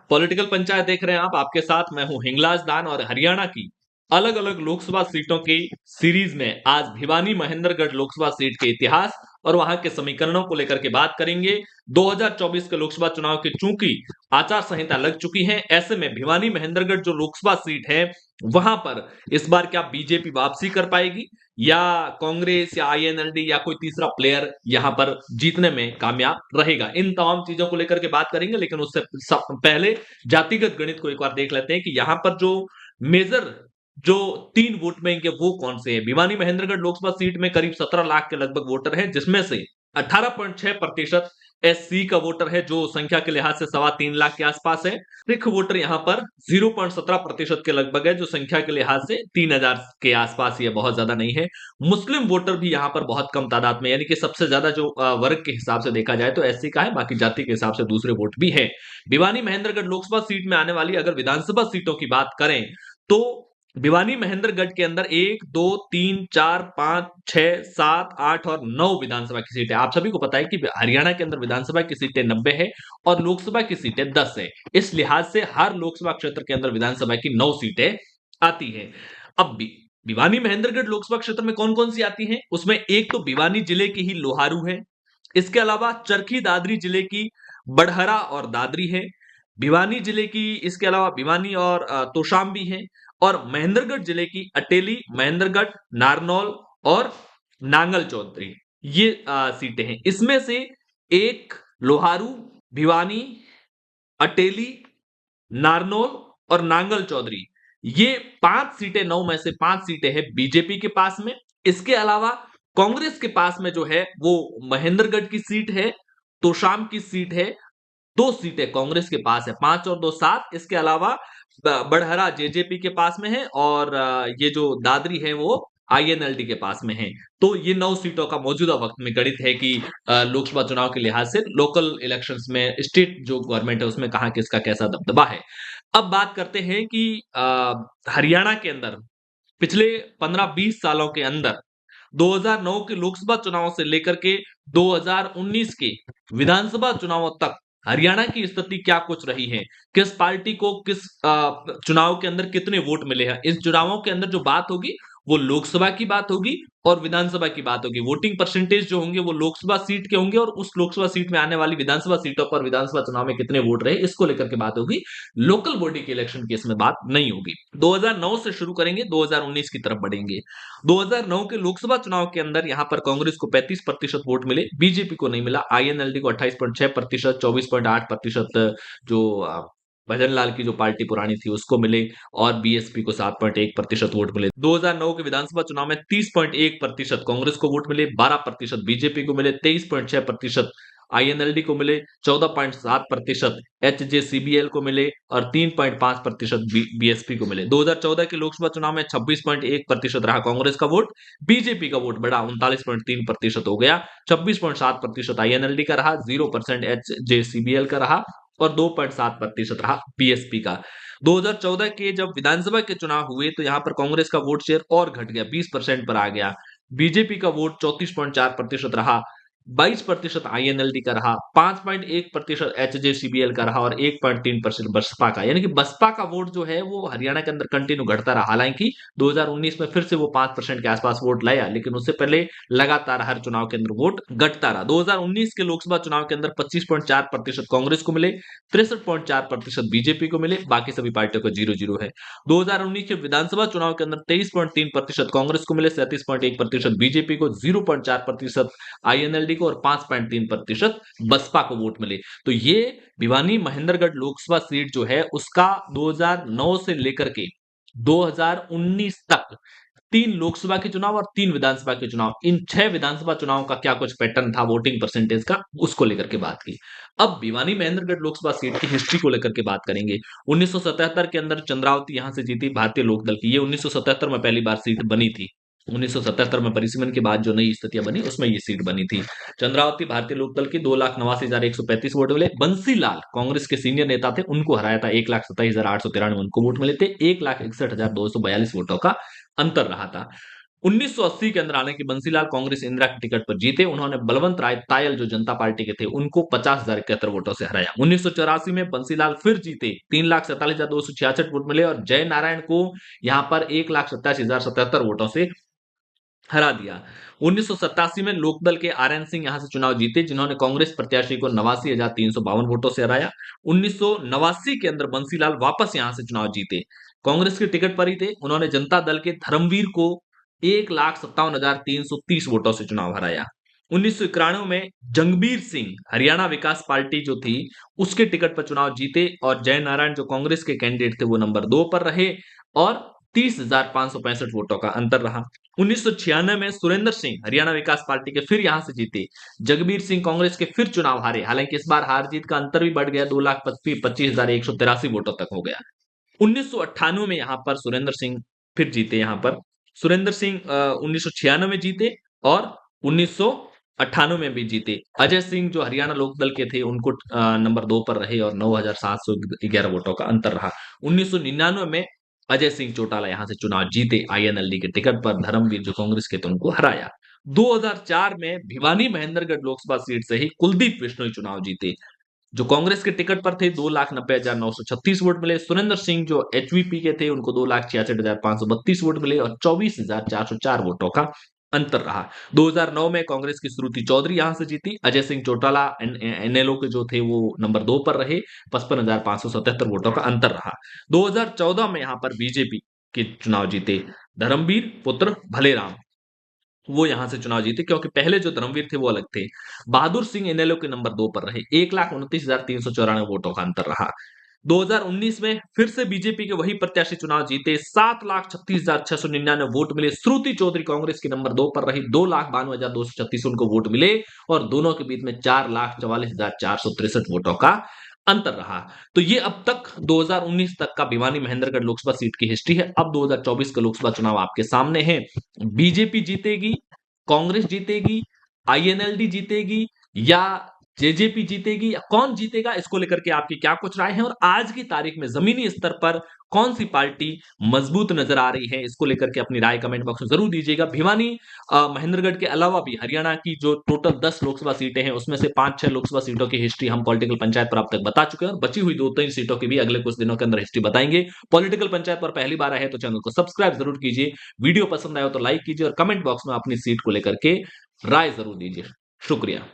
Political panchayat देख रहे हैं आप, आपके साथ मैं हूं हिंगलाज दान और हरियाणा की अलग अलग लोकसभा सीटों की सीरीज में आज भिवानी महेंद्रगढ़ लोकसभा सीट के इतिहास और वहां के समीकरणों को लेकर के बात करेंगे। 2024 के लोकसभा चुनाव की चूंकि आचार संहिता लग चुकी है, ऐसे में भिवानी महेंद्रगढ़ जो लोकसभा सीट है वहां पर इस बार क्या बीजेपी वापसी कर पाएगी या कांग्रेस या आईएनएलडी या कोई तीसरा प्लेयर यहां पर जीतने में कामयाब रहेगा, इन तमाम चीजों को लेकर के बात करेंगे। लेकिन उससे पहले जातिगत गणित को एक बार देख लेते हैं कि यहां पर जो मेजर जो 3 वोट बैंक है वो कौन से हैं। भिवानी महेंद्रगढ़ लोकसभा सीट में करीब 17 लाख के लगभग वोटर हैं, जिसमें से 18.6% एससी का वोटर है, जो संख्या के लिहाज से 3.25 लाख के आसपास है। सिख वोटर यहां पर 0.17% के लगभग है, जो संख्या के लिहाज से 3000 के आसपास ही है, बहुत ज्यादा नहीं है। मुस्लिम वोटर भी यहां पर बहुत कम तादाद में, यानी कि सबसे ज्यादा जो वर्ग के हिसाब से देखा जाए तो एससी का है, बाकी जाति के हिसाब से दूसरे वोट भी है। भिवानी महेंद्रगढ़ लोकसभा सीट में आने वाली अगर विधानसभा सीटों की बात करें तो भिवानी महेंद्रगढ़ के अंदर 1 2 3 4 5 6 7 8 और 9 विधानसभा की सीटें। आप सभी को पता है कि हरियाणा के अंदर विधानसभा की सीटें 90 है और लोकसभा की सीटें 10 है। इस लिहाज से हर लोकसभा क्षेत्र के अंदर विधानसभा की 9 सीटें आती है। अब भी भिवानी महेंद्रगढ़ लोकसभा क्षेत्र में कौन कौन सी आती हैं, उसमें एक तो भिवानी जिले की ही लोहारू है, इसके अलावा चरखी दादरी जिले की बड़हरा और दादरी है, भिवानी जिले की इसके अलावा भिवानी और तोशाम भी है, और महेंद्रगढ़ जिले की अटेली, महेंद्रगढ़, नारनौल और नांगल चौधरी, ये सीटें हैं। इसमें से एक लोहारू, भिवानी, अटेली, नारनौल और नांगल चौधरी, ये 5 सीटें, 9 में से 5 सीटें हैं बीजेपी के पास में। इसके अलावा कांग्रेस के पास में जो है वो महेंद्रगढ़ की सीट है, तोशाम की सीट है, 2 सीटें कांग्रेस के पास है, 5 और 2 7। इसके अलावा बड़हरा जेजेपी के पास में है और ये जो दादरी है वो आईएनएलडी के पास में है। तो ये 9 सीटों का मौजूदा वक्त में गणित है कि लोकसभा चुनाव के लिहाज से लोकल इलेक्शंस में स्टेट जो गवर्नमेंट है उसमें कहां किसका कैसा दबदबा है। अब बात करते हैं कि हरियाणा के अंदर पिछले 15-20 सालों के अंदर 2009 के लोकसभा चुनाव से लेकर के 2019 के विधानसभा चुनावों तक हरियाणा की स्थिति क्या कुछ रही है, किस पार्टी को किस चुनाव के अंदर कितने वोट मिले हैं, इस चुनावों के अंदर जो बात होगी वो लोकसभा की बात होगी और विधानसभा की बात होगी। वोटिंग परसेंटेज जो होंगे वो लोकसभा सीट के होंगे और उस लोकसभा सीट में आने वाली विधानसभा सीटों पर विधानसभा चुनाव में कितने वोट रहे इसको लेकर के बात होगी। लोकल बॉडी के इलेक्शन की इसमें बात नहीं होगी। 2009 से शुरू करेंगे, 2019 की तरफ बढ़ेंगे। 2009 के लोकसभा चुनाव के अंदर यहां पर कांग्रेस को 35% वोट मिले, बीजेपी को नहीं मिला, आईएनएलडी को 28.6%, 24.8% जो भजन लाल की जो पार्टी पुरानी थी उसको मिले और बीएसपी को 7.1% वोट मिले। 2009 के विधानसभा चुनाव में 30.1% कांग्रेस को वोट मिले, 12% बीजेपी को मिले, 23.6% आईएनएलडी को मिले, 14.7% एचजेसीबीएल को मिले और 3.5% बीएसपी को मिले। 2014 के लोकसभा चुनाव में 26.1% रहा कांग्रेस का वोट, बीजेपी का वोट बढ़ा 39.3% हो गया, 26.7% आईएनएलडी का रहा, 0% एचजेसीबीएल का रहा और 2.7% रहा बीएसपी का। 2014 के जब विधानसभा के चुनाव हुए तो यहां पर कांग्रेस का वोट शेयर और घट गया, 20% पर आ गया, बीजेपी का वोट 34.4% रहा, 22% आईएनएलडी का रहा, 5.1% एचजेसीबीएल का रहा और 1.3% बसपा का। यानी कि बसपा का वोट जो है वो हरियाणा के अंदर कंटिन्यू घटता रहा। हालांकि 2019 में फिर से वो 5% के आसपास वोट लाया, लेकिन उससे पहले लगातार हर चुनाव के अंदर वोट घटता रहा। 2019 के लोकसभा चुनाव के अंदर 25.4% कांग्रेस को मिले, 63.4% बीजेपी को मिले, बाकी सभी पार्टियों को 0-0 है। 2019 के विधानसभा चुनाव के अंदर 23.3% कांग्रेस को मिले, 37.1% बीजेपी को, 0.4% आईएनएलडी को और 5.3% बसपा को वोट मिले। तो ये भिवानी महेंद्रगढ़ लोकसभा सीट जो है उसका 2009 से लेकर के 2019 तक 3 लोकसभा के चुनाव और 3 विधानसभा के चुनाव, इन 6 विधानसभा चुनाव का क्या कुछ पैटर्न था वोटिंग परसेंटेज का, उसको लेकर के बात की। अब भिवानी महेंद्रगढ़ लोकसभा सीट की हिस्ट्री को लेकर के बात करेंगे। 1977 के अंदर चंद्रावती यहां से जीती भारतीय लोकदल की, ये 1977 में पहली बार सीट बनी थी। 1977 में परिसीमन के बाद जो नई स्थितियां बनी उसमें ये सीट बनी थी। चंद्रावती भारतीय लोकदल की 2,89,135 वोट मिले। बंसीलाल कांग्रेस के सीनियर नेता थे, उनको हराया था, 1,27,893 उनको वोट मिले थे। 1,61,242 वोटों का अंतर रहा था। 1980 के अंदर आने की बंसीलाल कांग्रेस इंदिरा के टिकट पर जीते। उन्होंने बलवंत राय तायल जो जनता पार्टी के थे उनको 50,071 वोटों से हराया। 1984 में बंसीलाल फिर जीते, 3,47,266 वोट मिले और जय नारायण को यहां पर 1,87,077 वोटों से हरा दिया। 1987 में लोकदल के आरएन सिंह यहां से चुनाव जीते, जिन्होंने कांग्रेस प्रत्याशी को 89,352 वोटों से हराया। 1989 के अंदर बंसीलाल वापस यहां से चुनाव जीते, कांग्रेस के टिकट पर ही थे। उन्होंने जनता दल के धर्मवीर को 1,57,330 वोटों से चुनाव हराया। 1991 में जंगबीर सिंह हरियाणा विकास पार्टी जो थी उसके टिकट पर चुनाव जीते और जय नारायण जो कांग्रेस के कैंडिडेट थे वो नंबर 2 पर रहे और 30,565 वोटों का अंतर रहा। 1996 में सुरेंद्र सिंह हरियाणा विकास पार्टी के फिर यहां से जीते, जगबीर सिंह कांग्रेस के फिर चुनाव हारे। हालांकि इस बार हार जीत का अंतर भी बढ़ गया, 2,25,183 वोटों तक हो गया। 1998 में यहां पर सुरेंद्र सिंह फिर जीते। यहां पर सुरेंद्र सिंह 1996 में जीते और 1998 में भी जीते। अजय सिंह जो हरियाणा लोकदल के थे उनको नंबर 2 पर रहे और 9,711 वोटों का अंतर रहा। 1999 में अजय सिंह चौटाला यहां से चुनाव जीते, आईएनएलडी के टिकट पर। धर्मवीर जो कांग्रेस के थे उनको हराया। 2004 में भिवानी महेंद्रगढ़ लोकसभा सीट से ही कुलदीप बिश्नोई चुनाव जीते, जो कांग्रेस के टिकट पर थे। 2,90,936 वोट मिले। सुरेंद्र सिंह जो एचवीपी के थे उनको 2,66,532 वोट मिले और 24,404 वोटों का अंतर रहा। 2009 में कांग्रेस की श्रुति चौधरी यहां से जीती। अजय सिंह चौटाला एनएलओ के जो थे वो नंबर 2 पर रहे, 55,577 वोटों का अंतर रहा। 2014 में यहां पर बीजेपी के चुनाव जीते धर्मवीर पुत्र भलेराम, वो यहां से चुनाव जीते, क्योंकि पहले जो धर्मवीर थे वो अलग थे। बहादुर सिंह एनएलओ के नंबर 2 पर रहे, 1,29,394 वोटों का अंतर रहा। 2019 में फिर से बीजेपी के वही प्रत्याशी चुनाव जीते, 7,36,699 वोट मिले। श्रुति चौधरी कांग्रेस के नंबर 2 पर रही, 2,92,236 उनको वोट मिले और दोनों के बीच में 4,44,463 वोटों का अंतर रहा। तो ये अब तक 2019 तक का भिवानी महेंद्रगढ़ लोकसभा सीट की हिस्ट्री है। अब 2024 का लोकसभा चुनाव आपके सामने है। बीजेपी जीतेगी, कांग्रेस जीतेगी, आईएनएलडी जीतेगी या जेजेपी जीतेगी, या कौन जीतेगा, इसको लेकर के आपकी क्या कुछ राय है और आज की तारीख में जमीनी स्तर पर कौन सी पार्टी मजबूत नजर आ रही है, इसको लेकर के अपनी राय कमेंट बॉक्स में जरूर दीजिएगा। भिवानी महेंद्रगढ़ के अलावा भी हरियाणा की जो टोटल 10 लोकसभा सीटें हैं उसमें से 5-6 लोकसभा सीटों की हिस्ट्री हम पॉलिटिकल पंचायत पर अब तक बता चुके हैं और बची हुई 2-3 सीटों की भी अगले कुछ दिनों के अंदर हिस्ट्री बताएंगे। पॉलिटिकल पंचायत पर पहली बार आए हैं तो चैनल को सब्सक्राइब जरूर कीजिए, वीडियो पसंद आया तो लाइक कीजिए और कमेंट बॉक्स में अपनी सीट को लेकर के राय जरूर दीजिए। शुक्रिया।